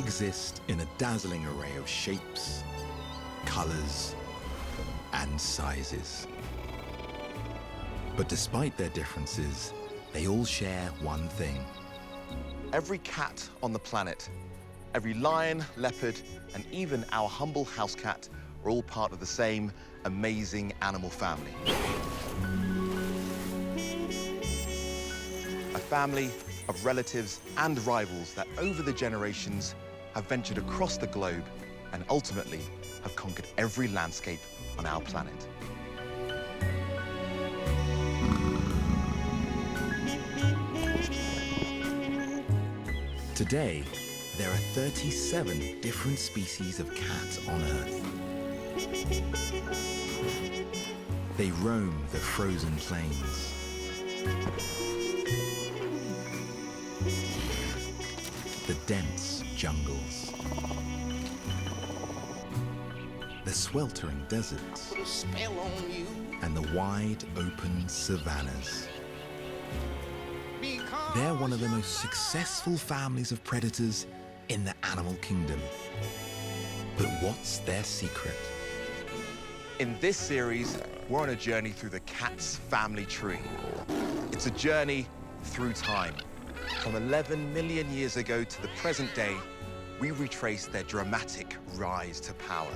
exist in a dazzling array of shapes, colors, and sizes. But despite their differences, they all share one thing. Every cat on the planet, every lion, leopard, and even our humble house cat are all part of the same amazing animal family. A family of relatives and rivals that over the generations have ventured across the globe and ultimately have conquered every landscape on our planet. Today, there are 37 different species of cats on Earth. They roam the frozen plains, the dense jungles, the sweltering deserts, and the wide open savannas. They're one of the most successful families of predators in the animal kingdom. But what's their secret? In this series, we're on a journey through the cat's family tree. It's a journey through time. From 11 million years ago to the present day, we retrace their dramatic rise to power.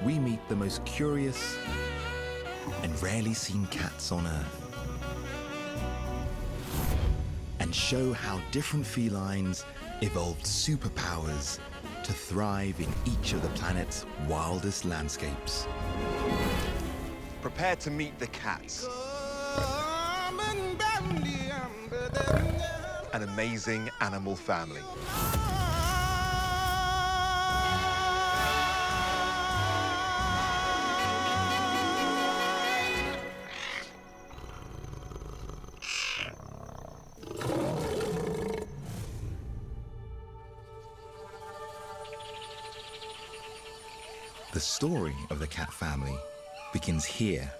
We meet the most curious and rarely seen cats on Earth, and show how different felines evolved superpowers to thrive in each of the planet's wildest landscapes. Prepare to meet the cats. An amazing animal family. The story of the cat family begins here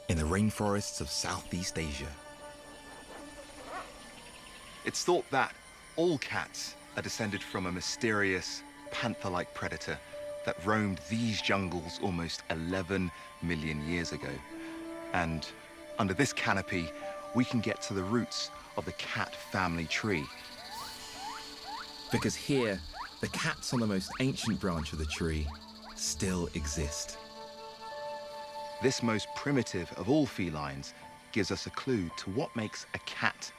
in the rainforests of Southeast Asia. It's thought that all cats are descended from a mysterious panther-like predator that roamed these jungles almost 11 million years ago. And under this canopy, we can get to the roots of the cat family tree. Because here, the cats on the most ancient branch of the tree still exist. This most primitive of all felines gives us a clue to what makes a cat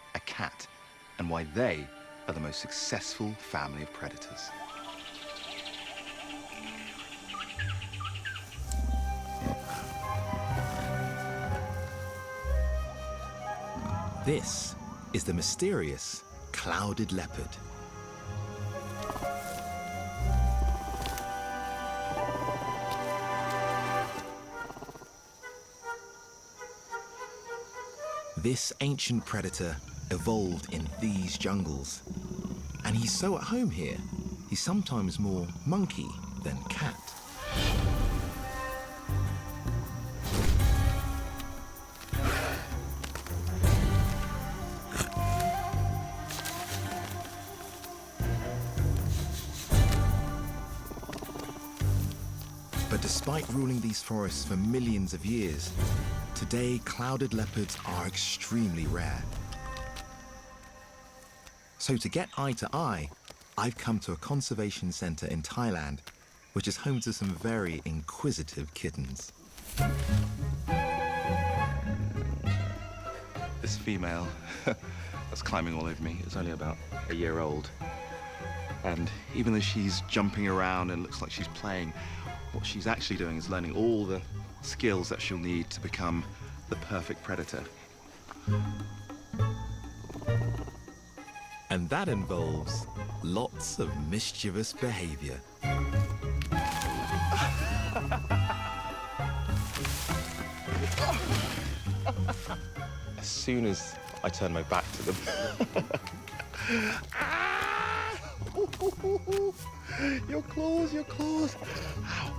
and why they are the most successful family of predators. This is the mysterious clouded leopard. This ancient predator evolved in these jungles, and he's so at home here, he's sometimes more monkey than cat. But despite ruling these forests for millions of years, today clouded leopards are extremely rare. So to get eye to eye, I've come to a conservation center in Thailand, which is home to some very inquisitive kittens. This female that's climbing all over me is only about a year old. And even though she's jumping around and looks like she's playing, what she's actually doing is learning all the skills that she'll need to become the perfect predator. And that involves lots of mischievous behavior. As soon as I turn my back to them, your claws, your claws. Ow.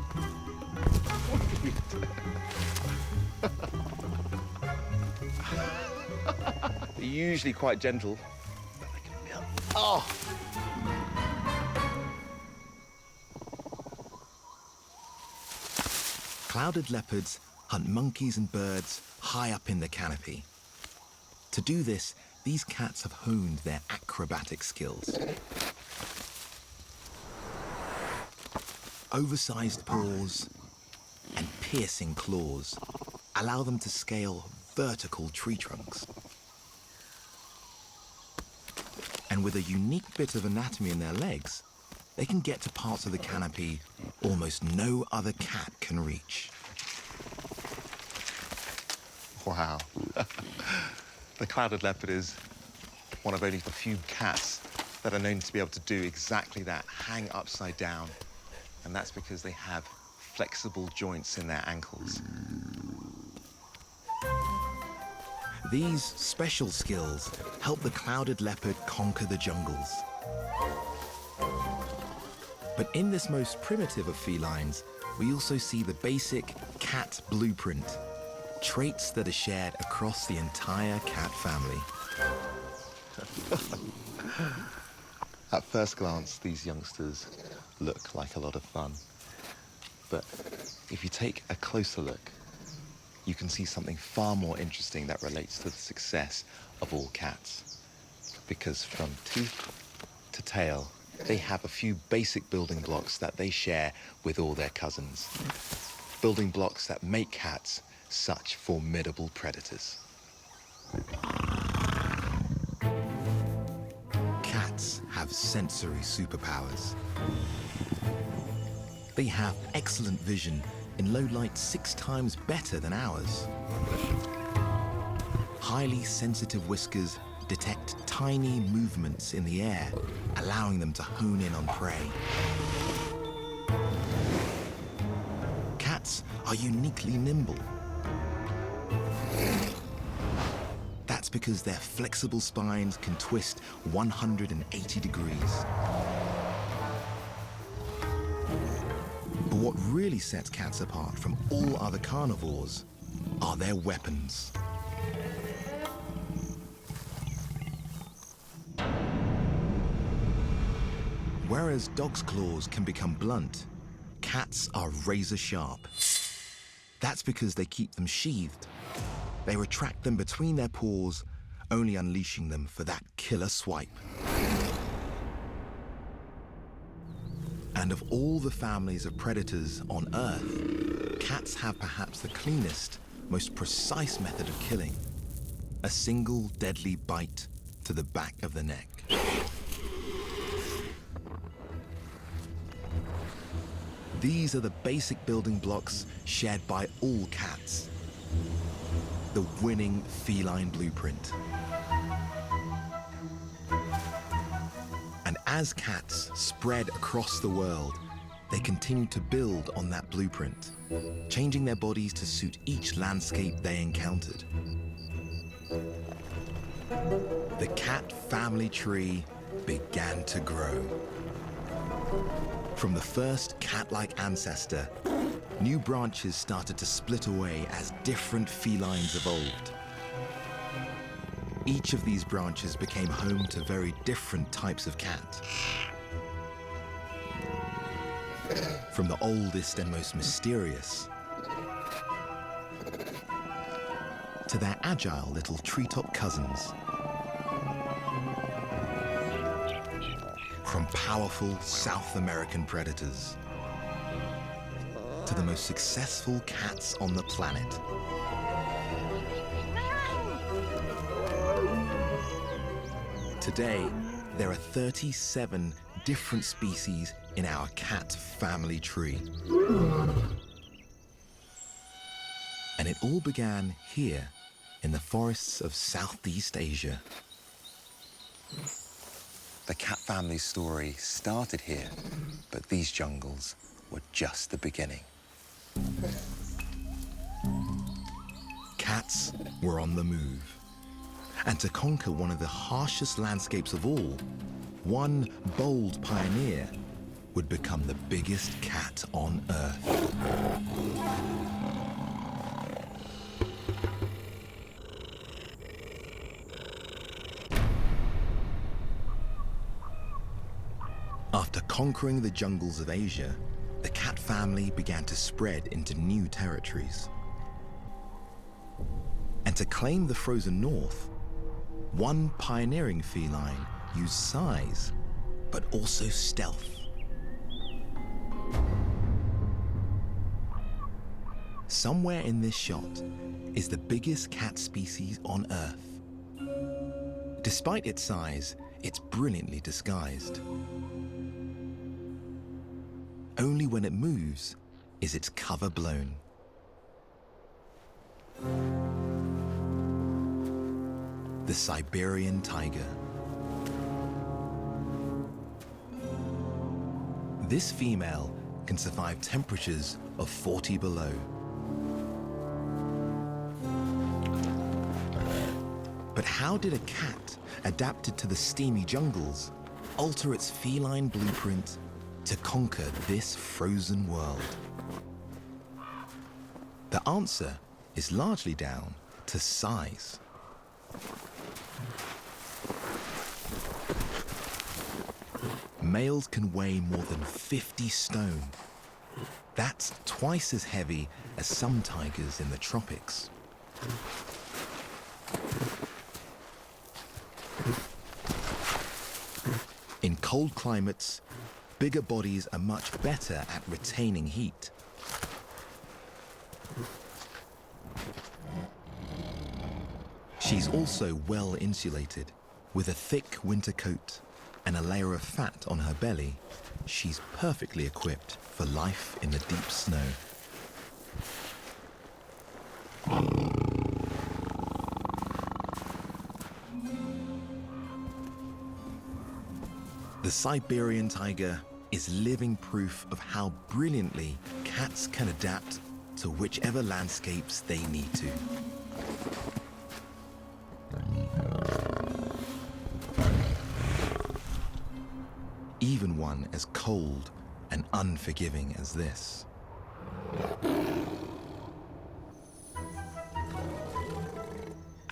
They're usually quite gentle, but they can Oh! Clouded leopards hunt monkeys and birds high up in the canopy. To do this, these cats have honed their acrobatic skills. Oversized paws and piercing claws allow them to scale vertical tree trunks. And with a unique bit of anatomy in their legs, they can get to parts of the canopy almost no other cat can reach. Wow. The clouded leopard is one of only a few cats that are known to be able to do exactly that, hang upside down. And that's because they have flexible joints in their ankles. These special skills help the clouded leopard conquer the jungles. But in this most primitive of felines, we also see the basic cat blueprint, traits that are shared across the entire cat family. At first glance, these youngsters look like a lot of fun. But if you take a closer look, you can see something far more interesting that relates to the success of all cats. Because from tooth to tail, they have a few basic building blocks that they share with all their cousins. Building blocks that make cats such formidable predators. Cats have sensory superpowers. They have excellent vision in low light 6 times better than ours. Highly sensitive whiskers detect tiny movements in the air, allowing them to hone in on prey. Cats are uniquely nimble. That's because their flexible spines can twist 180 degrees. But what really sets cats apart from all other carnivores are their weapons. Whereas dogs' claws can become blunt, cats are razor sharp. That's because they keep them sheathed. They retract them between their paws, only unleashing them for that killer swipe. And of all the families of predators on Earth, cats have perhaps the cleanest, most precise method of killing: a single deadly bite to the back of the neck. These are the basic building blocks shared by all cats. The winning feline blueprint. And as cats spread across the world, they continue to build on that blueprint, changing their bodies to suit each landscape they encountered. The cat family tree began to grow. From the first cat-like ancestor, new branches started to split away as different felines evolved. Each of these branches became home to very different types of cat. From the oldest and most mysterious, to their agile little treetop cousins. From powerful South American predators to the most successful cats on the planet. Today, there are 37 different species in our cat family tree. And it all began here in the forests of Southeast Asia. The cat family's story started here, but these jungles were just the beginning. Cats were on the move. And to conquer one of the harshest landscapes of all, one bold pioneer would become the biggest cat on Earth. After conquering the jungles of Asia, the cat family began to spread into new territories. And to claim the frozen north, one pioneering feline used size, but also stealth. Somewhere in this shot is the biggest cat species on Earth. Despite its size, it's brilliantly disguised. Only when it moves is its cover blown. The Siberian tiger. This female can survive temperatures of 40 below. But how did a cat adapted to the steamy jungles alter its feline blueprint to conquer this frozen world? The answer is largely down to size. Males can weigh more than 50 stone. That's twice as heavy as some tigers in the tropics. In cold climates, bigger bodies are much better at retaining heat. She's also well insulated. With a thick winter coat and a layer of fat on her belly, she's perfectly equipped for life in the deep snow. The Siberian tiger is living proof of how brilliantly cats can adapt to whichever landscapes they need to. Even one as cold and unforgiving as this.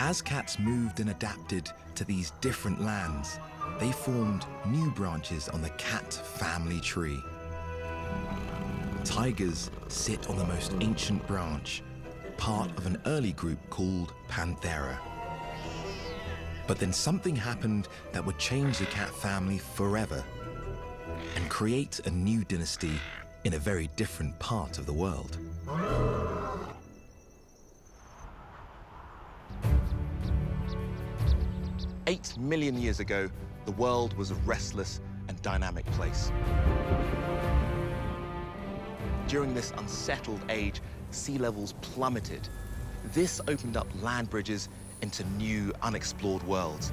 As cats moved and adapted to these different lands, they formed new branches on the cat family tree. Tigers sit on the most ancient branch, part of an early group called Panthera. But then something happened that would change the cat family forever and create a new dynasty in a very different part of the world. 8 million years ago, the world was a restless and dynamic place. During this unsettled age, sea levels plummeted. This opened up land bridges into new, unexplored worlds.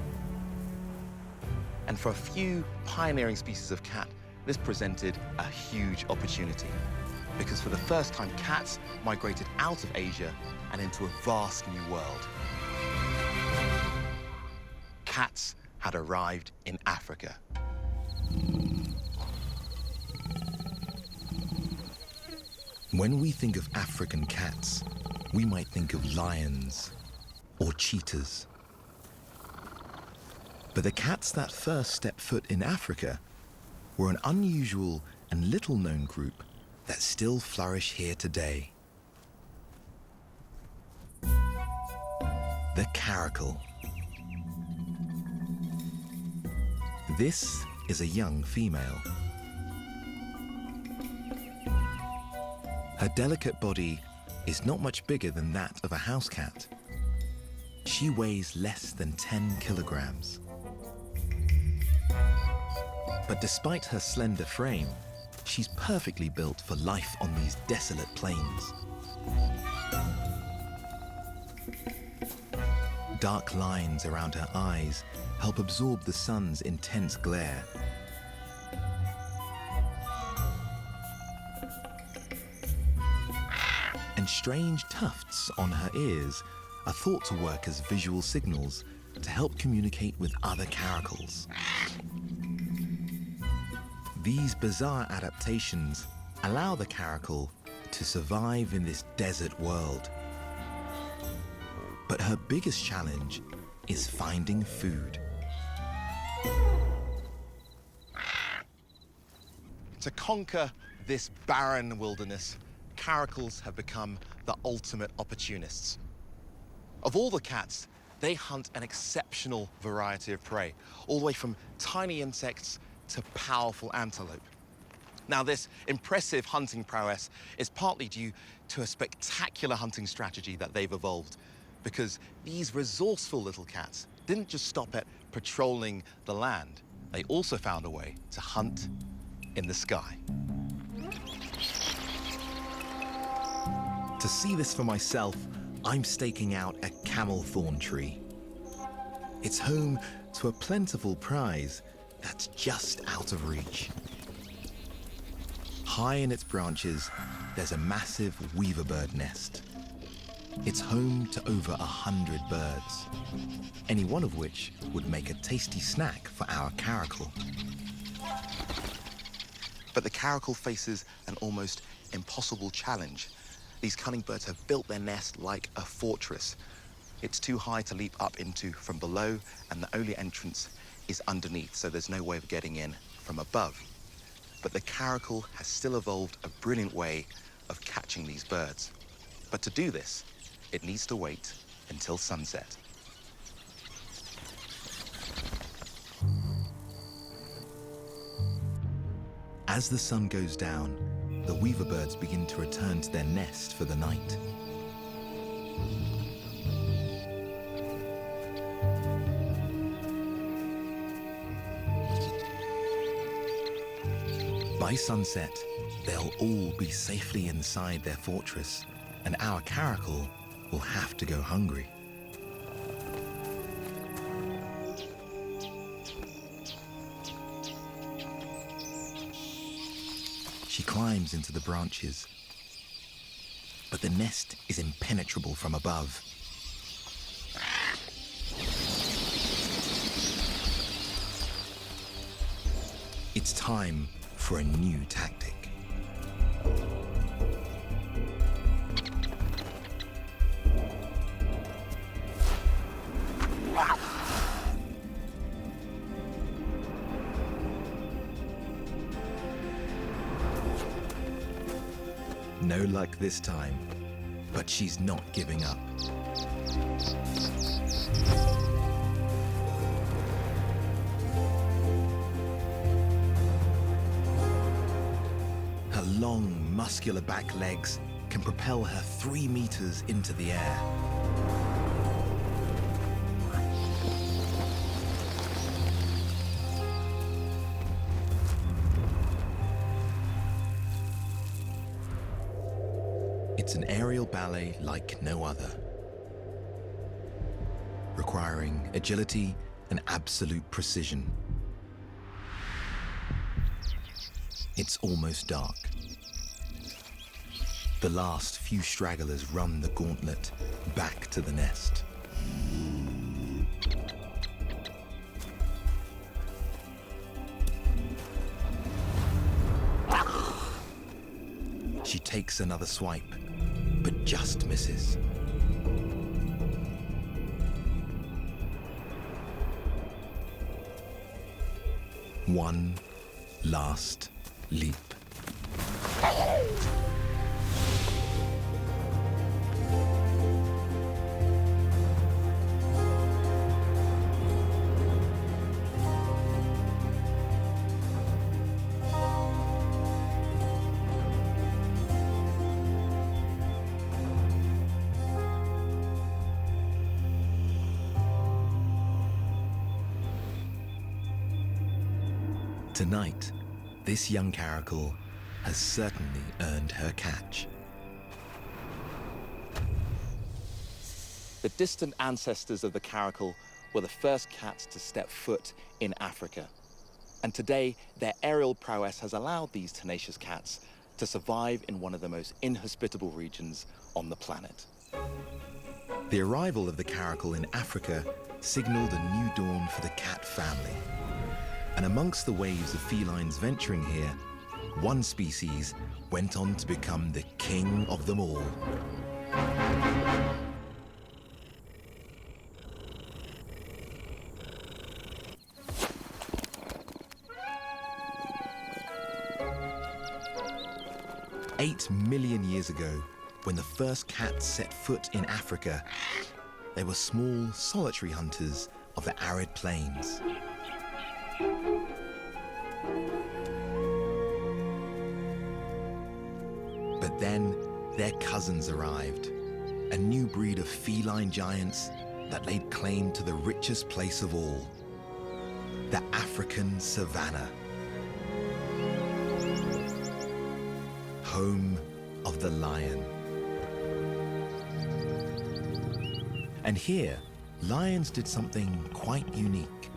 And for a few pioneering species of cat, this presented a huge opportunity. Because for the first time, cats migrated out of Asia and into a vast new world. Cats had arrived in Africa. When we think of African cats, we might think of lions or cheetahs. But the cats that first stepped foot in Africa were an unusual and little-known group that still flourish here today. The caracal. This is a young female. Her delicate body is not much bigger than that of a house cat. She weighs less than 10 kilograms. But despite her slender frame, she's perfectly built for life on these desolate plains. Dark lines around her eyes help absorb the sun's intense glare. And strange tufts on her ears are thought to work as visual signals to help communicate with other caracals. These bizarre adaptations allow the caracal to survive in this desert world. But her biggest challenge is finding food. To conquer this barren wilderness, caracals have become the ultimate opportunists. Of all the cats, they hunt an exceptional variety of prey, all the way from tiny insects to powerful antelope. Now, this impressive hunting prowess is partly due to a spectacular hunting strategy that they've evolved, because these resourceful little cats didn't just stop at patrolling the land, they also found a way to hunt in the sky. To see this for myself, I'm staking out a camel thorn tree. It's home to a plentiful prize that's just out of reach. High in its branches, there's a massive weaverbird nest. It's home to over 100 birds, any one of which would make a tasty snack for our caracal. But the caracal faces an almost impossible challenge. These cunning birds have built their nest like a fortress. It's too high to leap up into from below, and the only entrance is underneath, so there's no way of getting in from above. But the caracal has still evolved a brilliant way of catching these birds. But to do this, it needs to wait until sunset. As the sun goes down, the weaverbirds begin to return to their nest for the night. By sunset, they'll all be safely inside their fortress, and our caracal will have to go hungry. She climbs into the branches, but the nest is impenetrable from above. It's time for a new tactic. No luck this time, but she's not giving up. Her long, muscular back legs can propel her 3 meters into the air. It's an aerial ballet like no other, requiring agility and absolute precision. It's almost dark. The last few stragglers run the gauntlet back to the nest. She takes another swipe, but just misses. One last leap. Tonight, this young caracal has certainly earned her catch. The distant ancestors of the caracal were the first cats to step foot in Africa. And today, their aerial prowess has allowed these tenacious cats to survive in one of the most inhospitable regions on the planet. The arrival of the caracal in Africa signaled a new dawn for the cat family. And amongst the waves of felines venturing here, one species went on to become the king of them all. 8 million years ago, when the first cats set foot in Africa, they were small, solitary hunters of the arid plains. But then their cousins arrived, a new breed of feline giants that laid claim to the richest place of all, the African savanna, home of the lion. And here, lions did something quite unique.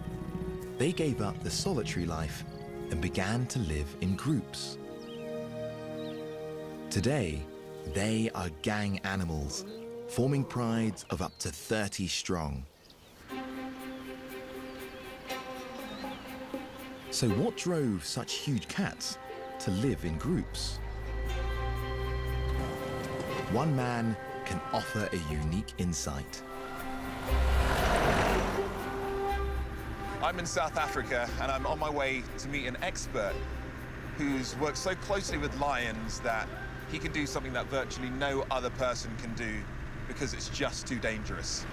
They gave up the solitary life and began to live in groups. Today, they are gang animals, forming prides of up to 30 strong. So what drove such huge cats to live in groups? One man can offer a unique insight. I'm in South Africa, and I'm on my way to meet an expert who's worked so closely with lions that he can do something that virtually no other person can do because it's just too dangerous.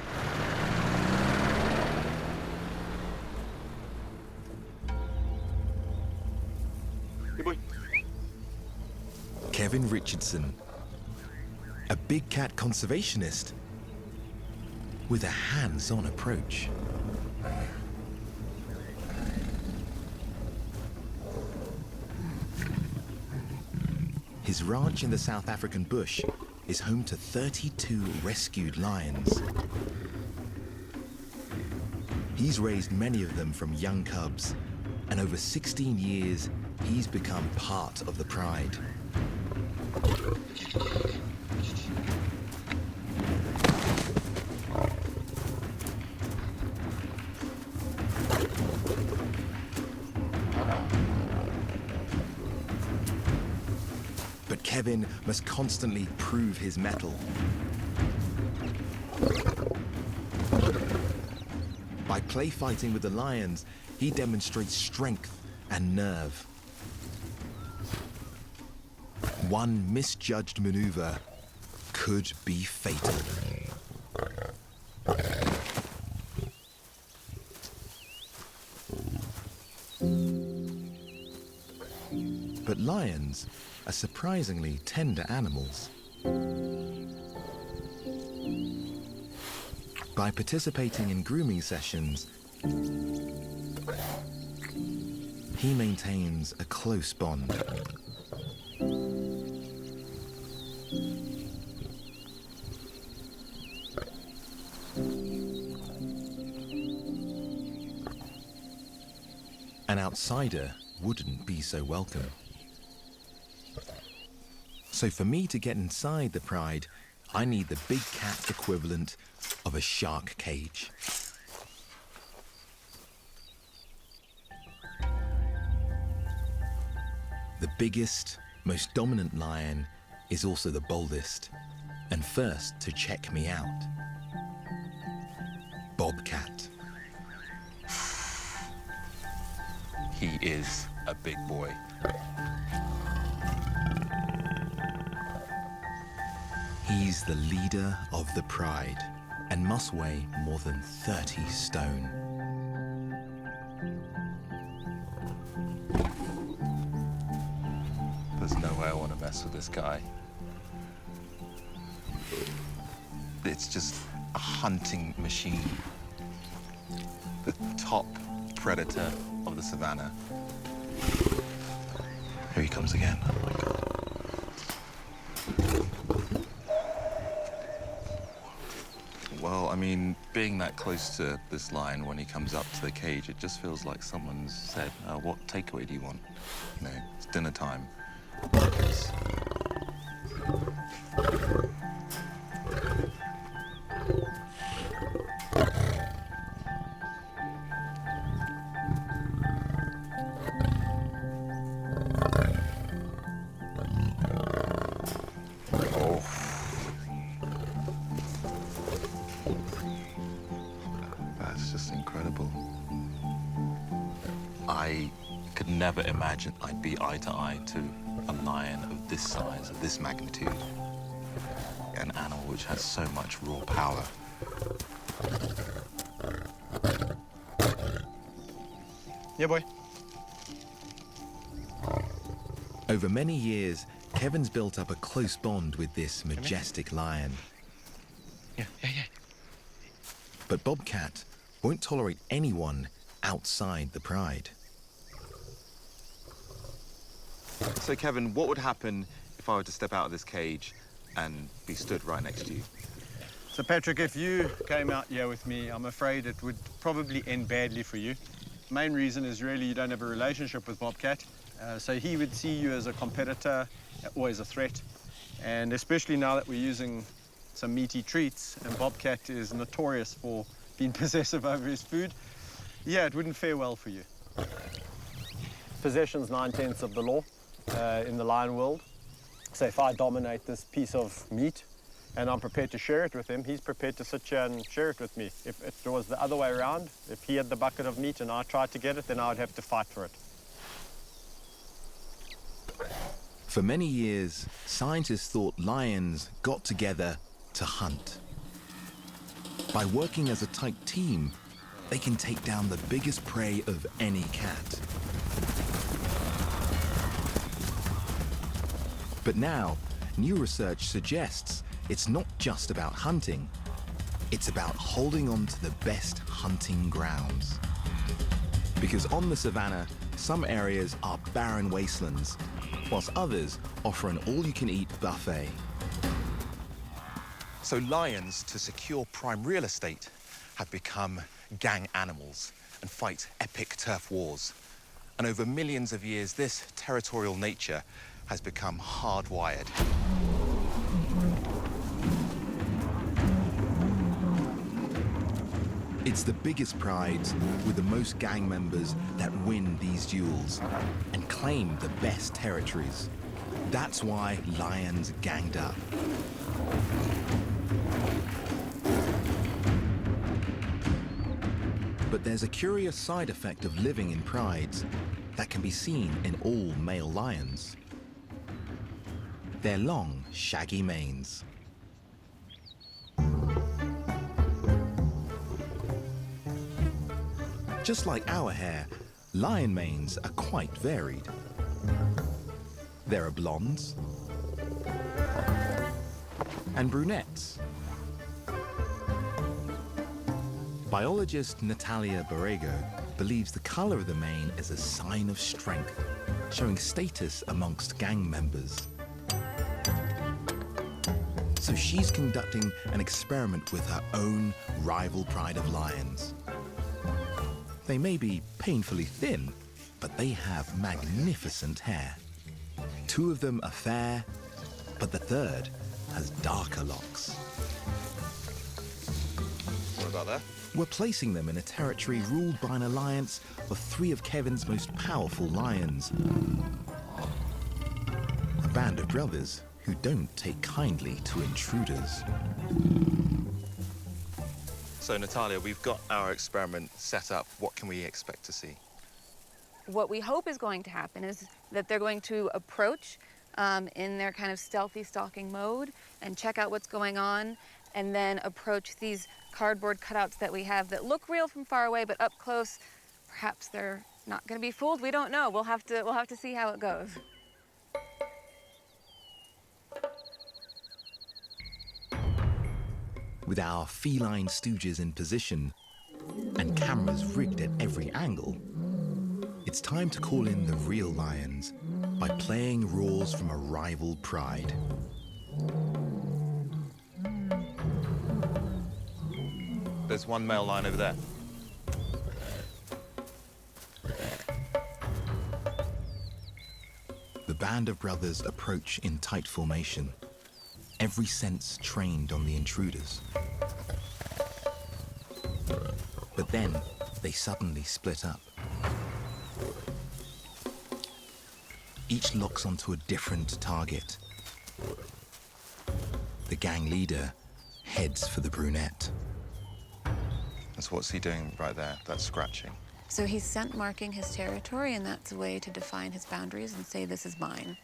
Hey, boy. Kevin Richardson, a big cat conservationist with a hands-on approach. His ranch in the South African bush is home to 32 rescued lions. He's raised many of them from young cubs, and over 16 years, he's become part of the pride. But Kevin must constantly prove his mettle. By play fighting with the lions, he demonstrates strength and nerve. One misjudged maneuver could be fatal. But lions are surprisingly tender animals. By participating in grooming sessions, he maintains a close bond. An outsider wouldn't be so welcome. So for me to get inside the pride, I need the big cat equivalent of a shark cage. The biggest, most dominant lion is also the boldest, and first to check me out. Bobcat. He is a big boy. He's the leader of the pride and must weigh more than 30 stone. There's no way I want to mess with this guy. It's just a hunting machine. The top predator of the savannah. Here he comes again. Oh my God. Well, I mean, being that close to this lion when he comes up to the cage, it just feels like someone's said, what takeaway do you want? You know, it's dinner time. I could never imagine I'd be eye to eye to a lion of this size, of this magnitude. An animal which has so much raw power. Yeah, boy. Over many years, Kevin's built up a close bond with this majestic lion. Yeah. But Bobcat won't tolerate anyone outside the pride. So, Kevin, what would happen if I were to step out of this cage and be stood right next to you? So, Patrick, if you came out here with me, I'm afraid it would probably end badly for you. Main reason is really you don't have a relationship with Bobcat. So he would see you as a competitor or as a threat. And especially now that we're using some meaty treats, and Bobcat is notorious for being possessive over his food, yeah, it wouldn't fare well for you. Possession's 9/10 of the law in the lion world. So if I dominate this piece of meat and I'm prepared to share it with him, he's prepared to sit here and share it with me. If it was the other way around, if he had the bucket of meat and I tried to get it, then I would have to fight for it. For many years, scientists thought lions got together to hunt. By working as a tight team, they can take down the biggest prey of any cat. But now, new research suggests it's not just about hunting, it's about holding on to the best hunting grounds. Because on the savannah, some areas are barren wastelands, whilst others offer an all-you-can-eat buffet. So lions, to secure prime real estate, have become gang animals and fight epic turf wars. And over millions of years, this territorial nature has become hardwired. It's the biggest prides with the most gang members that win these duels and claim the best territories. That's why lions ganged up. But there's a curious side effect of living in prides that can be seen in all male lions. Their long, shaggy manes. Just like our hair, lion manes are quite varied. There are blondes and brunettes. Biologist Natalia Borrego believes the color of the mane is a sign of strength, showing status amongst gang members. So she's conducting an experiment with her own rival pride of lions. They may be painfully thin, but they have magnificent hair. Two of them are fair, but the third has darker locks. What about that? We're placing them in a territory ruled by an alliance of three of Kevin's most powerful lions. A band of brothers who don't take kindly to intruders. So, Natalia, we've got our experiment set up. What can we expect to see? What we hope is going to happen is that they're going to approach in their kind of stealthy stalking mode and check out what's going on, and then approach these cardboard cutouts that we have that look real from far away, but up close, perhaps they're not going to be fooled. We don't know. We'll have to see how it goes. With our feline stooges in position and cameras rigged at every angle, it's time to call in the real lions by playing roars from a rival pride. There's one male lion over there. The band of brothers approach in tight formation, every sense trained on the intruders. But then they suddenly split up. Each locks onto a different target. The gang leader heads for the brunette. And so what's he doing right there? That's scratching. So he's scent marking his territory, and that's a way to define his boundaries and say, this is mine.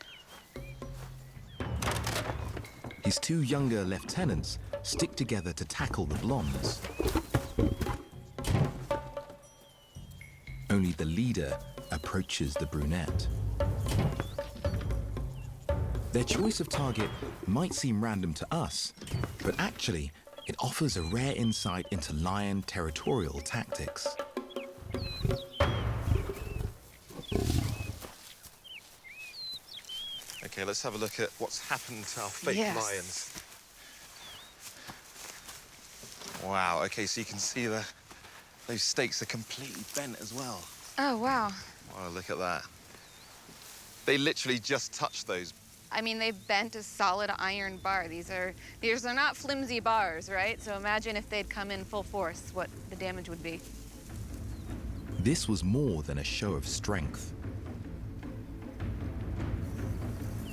His two younger lieutenants stick together to tackle the blondes. Only the leader approaches the brunette. Their choice of target might seem random to us, but actually, it offers a rare insight into lion territorial tactics. Okay, let's have a look at what's happened to our fake lions. Wow, okay, so you can see those stakes are completely bent as well. Oh, wow. Wow, look at that. They literally just touched those. I mean, they bent a solid iron bar. These are not flimsy bars, right? So imagine if they'd come in full force, what the damage would be. This was more than a show of strength.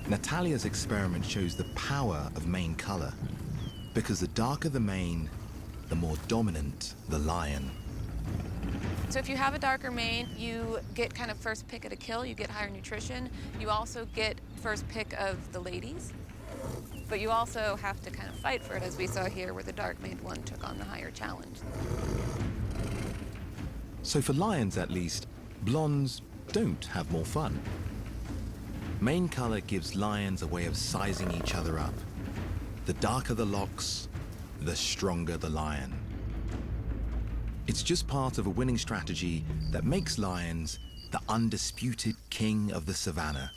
Natalia's experiment shows the power of mane color, because the darker the mane, the more dominant the lion. So if you have a darker mane, you get kind of first pick at a kill, you get higher nutrition. You also get first pick of the ladies, but you also have to kind of fight for it, as we saw here, where the dark-maned one took on the higher challenge. So for lions at least, blondes don't have more fun. Mane color gives lions a way of sizing each other up. The darker the locks, the stronger the lion. It's just part of a winning strategy that makes lions the undisputed king of the savannah.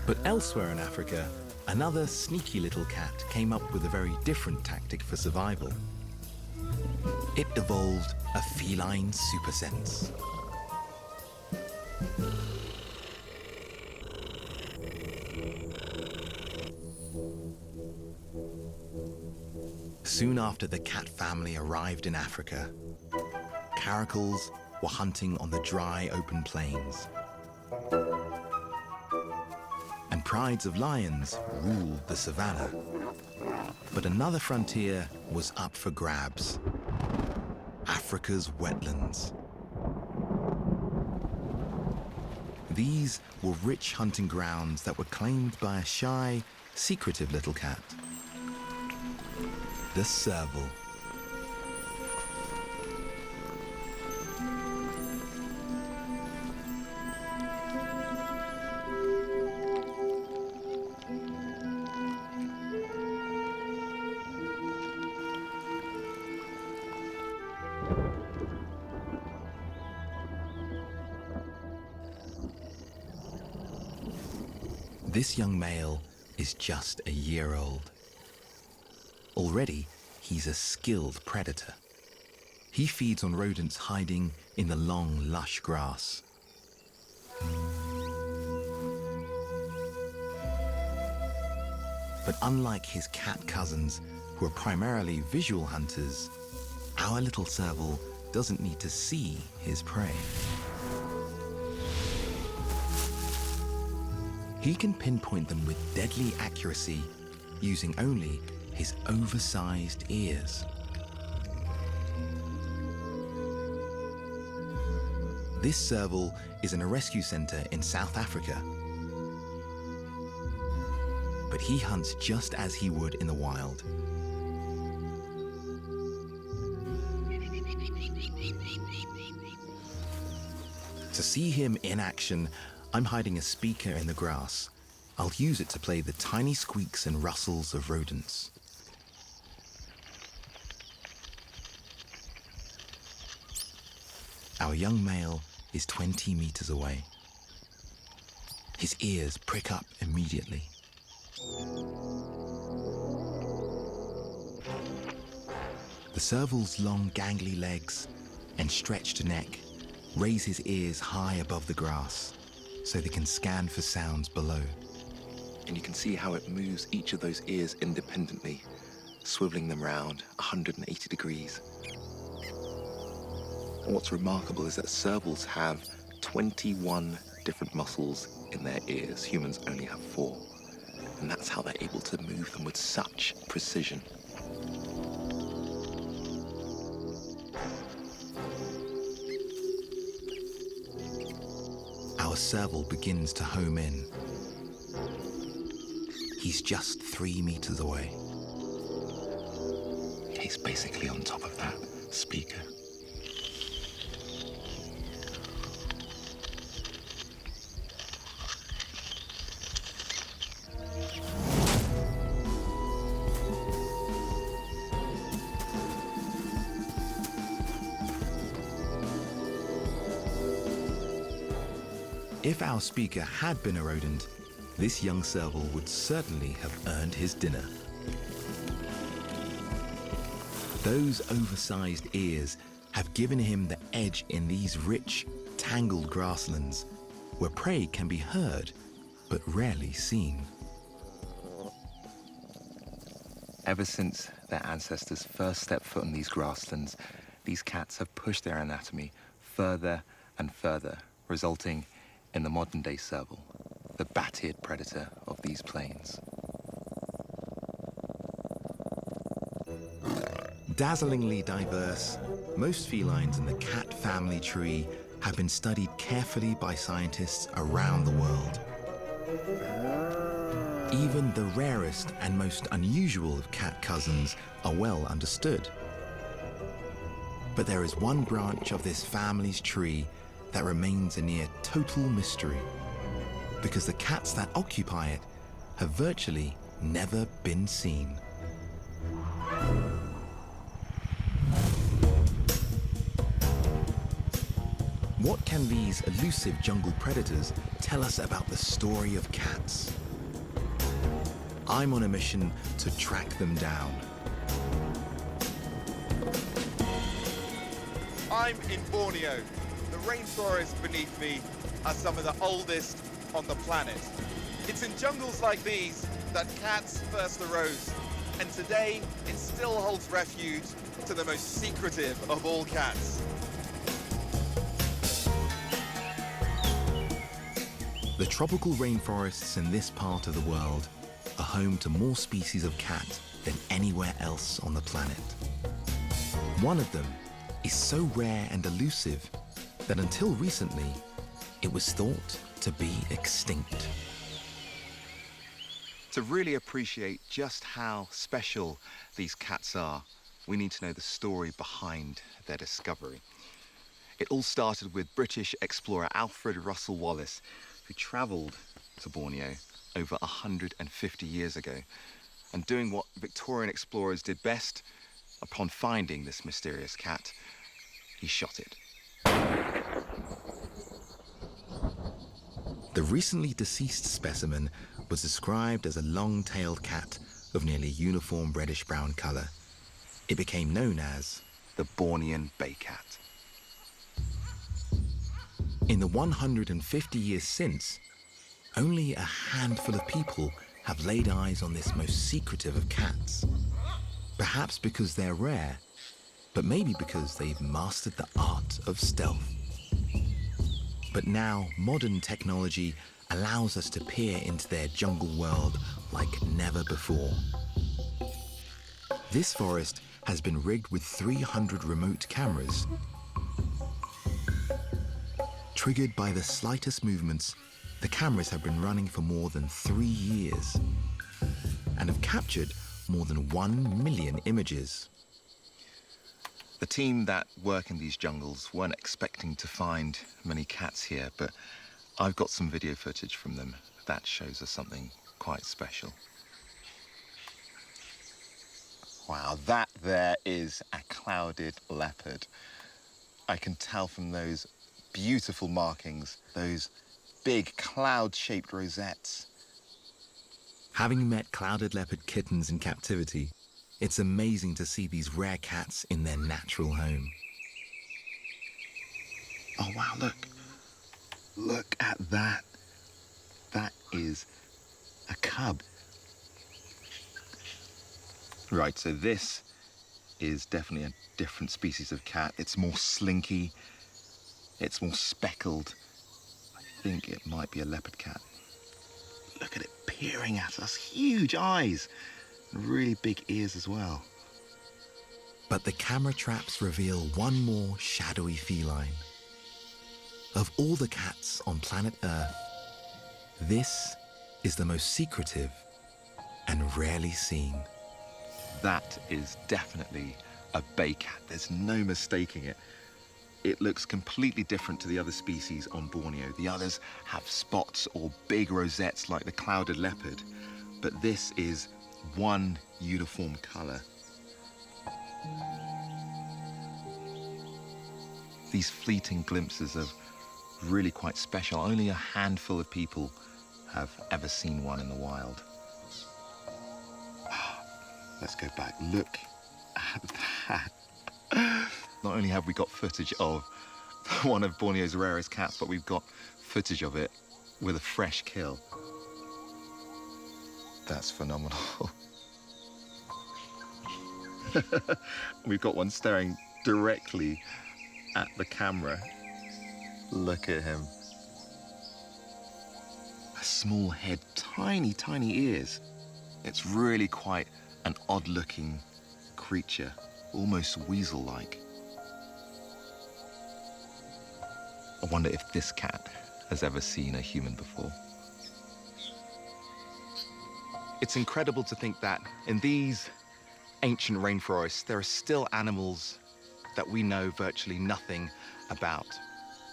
But elsewhere in Africa, another sneaky little cat came up with a very different tactic for survival. It evolved a feline super sense. Soon after the cat family arrived in Africa, caracals were hunting on the dry, open plains. And prides of lions ruled the savannah. But another frontier was up for grabs: Africa's wetlands. These were rich hunting grounds that were claimed by a shy, secretive little cat, the serval. This young male is just a year old. Already, he's a skilled predator. He feeds on rodents hiding in the long, lush grass. But unlike his cat cousins, who are primarily visual hunters, our little serval doesn't need to see his prey. He can pinpoint them with deadly accuracy, using only his oversized ears. This serval is in a rescue center in South Africa. But he hunts just as he would in the wild. To see him in action, I'm hiding a speaker in the grass. I'll use it to play the tiny squeaks and rustles of rodents. Our young male is 20 meters away. His ears prick up immediately. The serval's long, gangly legs and stretched neck raise his ears high above the grass so they can scan for sounds below. And you can see how it moves each of those ears independently, swiveling them round 180 degrees. And what's remarkable is that servals have 21 different muscles in their ears. Humans only have 4. And that's how they're able to move them with such precision. Our serval begins to home in. he's just 3 meters away. He's basically on top of that speaker. If our speaker had been a rodent, this young serval would certainly have earned his dinner. Those oversized ears have given him the edge in these rich, tangled grasslands, where prey can be heard, but rarely seen. Ever since their ancestors first stepped foot in these grasslands, these cats have pushed their anatomy further and further, resulting in the modern-day serval, the bat-eared predator of these plains. Dazzlingly diverse, most felines in the cat family tree have been studied carefully by scientists around the world. Even the rarest and most unusual of cat cousins are well understood. But there is one branch of this family's tree that remains a near total mystery, because the cats that occupy it have virtually never been seen. What can these elusive jungle predators tell us about the story of cats? I'm on a mission to track them down. I'm in Borneo. The rainforests beneath me are some of the oldest on the planet. It's in jungles like these that cats first arose, and today it still holds refuge to the most secretive of all cats. The tropical rainforests in this part of the world are home to more species of cat than anywhere else on the planet. One of them is so rare and elusive that until recently, it was thought to be extinct. To really appreciate just how special these cats are, we need to know the story behind their discovery. It all started with British explorer Alfred Russel Wallace, who travelled to Borneo over 150 years ago, and doing what Victorian explorers did best, upon finding this mysterious cat, he shot it. The recently deceased specimen was described as a long-tailed cat of nearly uniform reddish-brown colour. It became known as The Bornean Bay Cat. In the 150 years since, only a handful of people have laid eyes on this most secretive of cats. Perhaps because they're rare, but maybe because they've mastered the art of stealth. But now modern technology allows us to peer into their jungle world like never before. This forest has been rigged with 300 remote cameras. Triggered by the slightest movements, the cameras have been running for more than 3 years and have captured more than 1 million images. The team that work in these jungles weren't expecting to find many cats here, but I've got some video footage from them that shows us something quite special. Wow, that there is a clouded leopard. I can tell from those beautiful markings, those big cloud-shaped rosettes. Having met clouded leopard kittens in captivity, it's amazing to see these rare cats in their natural home. Oh wow, look. Look at that. That is a cub. Right, so this is definitely a different species of cat. It's more slinky, it's more speckled. I think it might be a leopard cat. Look at it peering at us, huge eyes, and really big ears as well. But the camera traps reveal one more shadowy feline. Of all the cats on planet Earth, this is the most secretive and rarely seen. That is definitely a bay cat. There's no mistaking it. It looks completely different to the other species on Borneo. The others have spots or big rosettes like the clouded leopard, but this is one uniform color. These fleeting glimpses are really quite special. Only a handful of people have ever seen one in the wild. Let's go back. Look at that. Not only have we got footage of one of Borneo's rarest cats, but we've got footage of it with a fresh kill. That's phenomenal. We've got one staring directly at the camera. Look at him. A small head, tiny, tiny ears. It's really quite an odd-looking creature, almost weasel-like. I wonder if this cat has ever seen a human before. It's incredible to think that in these ancient rainforests, there are still animals that we know virtually nothing about.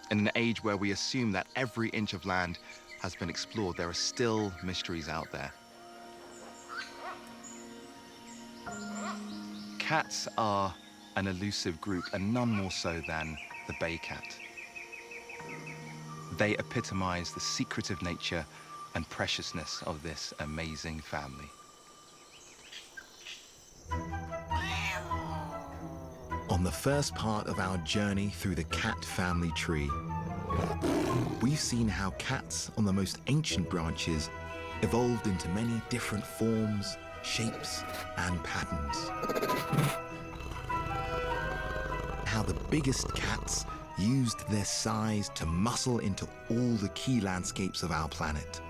In an age where we assume that every inch of land has been explored, there are still mysteries out there. Cats are an elusive group, and none more so than the bay cat. They epitomize the secretive nature and preciousness of this amazing family. On the first part of our journey through the cat family tree, we've seen how cats on the most ancient branches evolved into many different forms, shapes, and patterns. How the biggest cats used their size to muscle into all the key landscapes of our planet.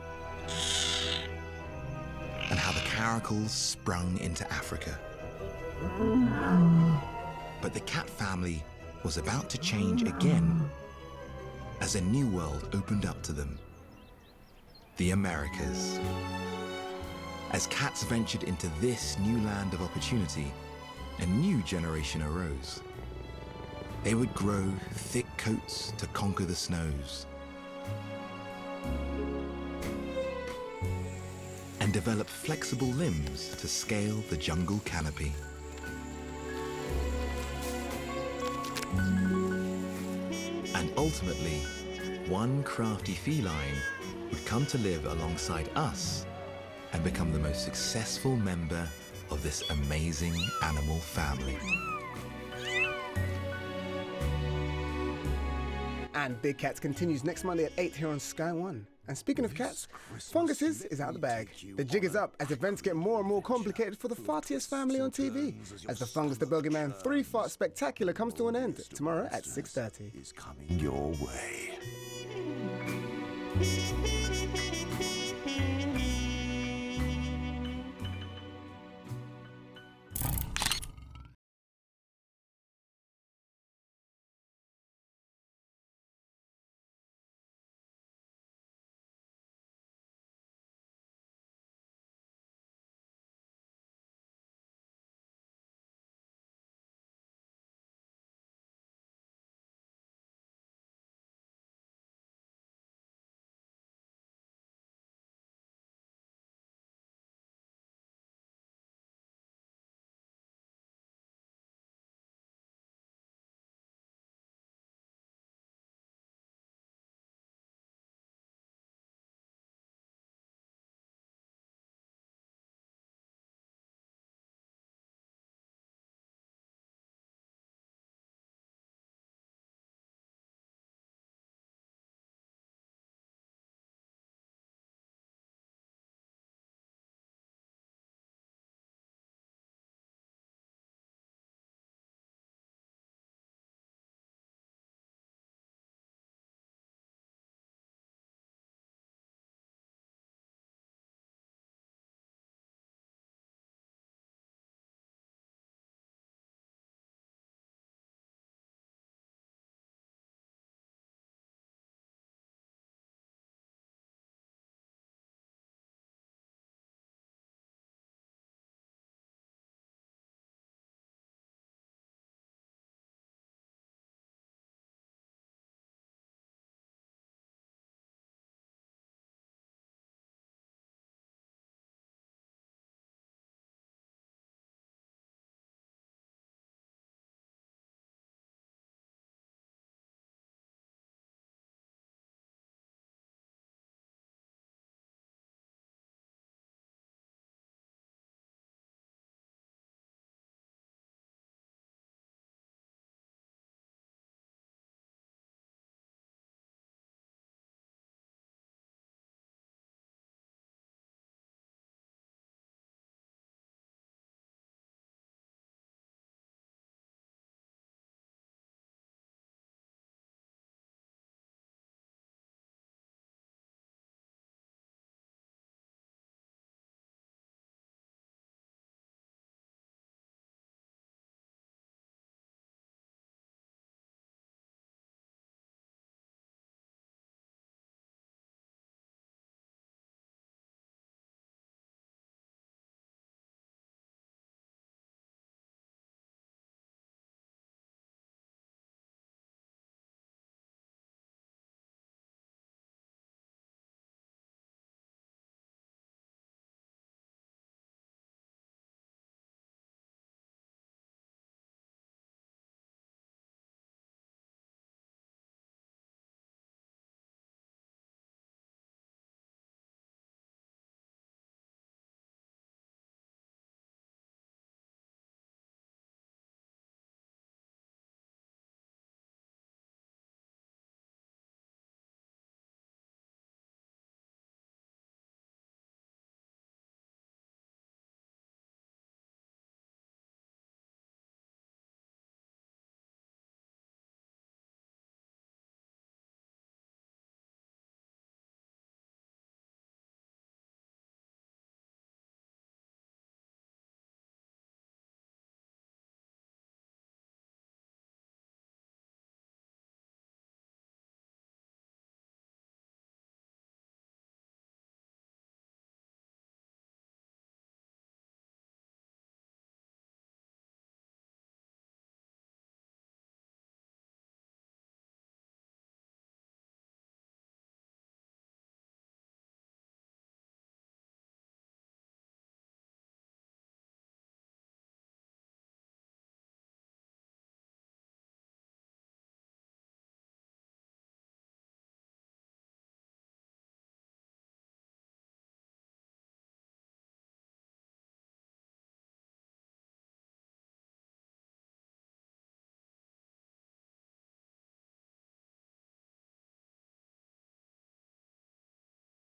And how the caracals sprung into Africa. But the cat family was about to change again as a new world opened up to them. The Americas. As cats ventured into this new land of opportunity, a new generation arose. They would grow thick coats to conquer the snows and develop flexible limbs to scale the jungle canopy. And ultimately, one crafty feline would come to live alongside us and become the most successful member of this amazing animal family. And Big Cats continues next Monday at 8 here on Sky One. And speaking of cats, Funguses is out of the bag. The jig is up as events get more and more complicated for the fartiest family on TV, as the Fungus the Bogeyman 3-Fart Spectacular comes to an end tomorrow at 6:30. Is coming your way.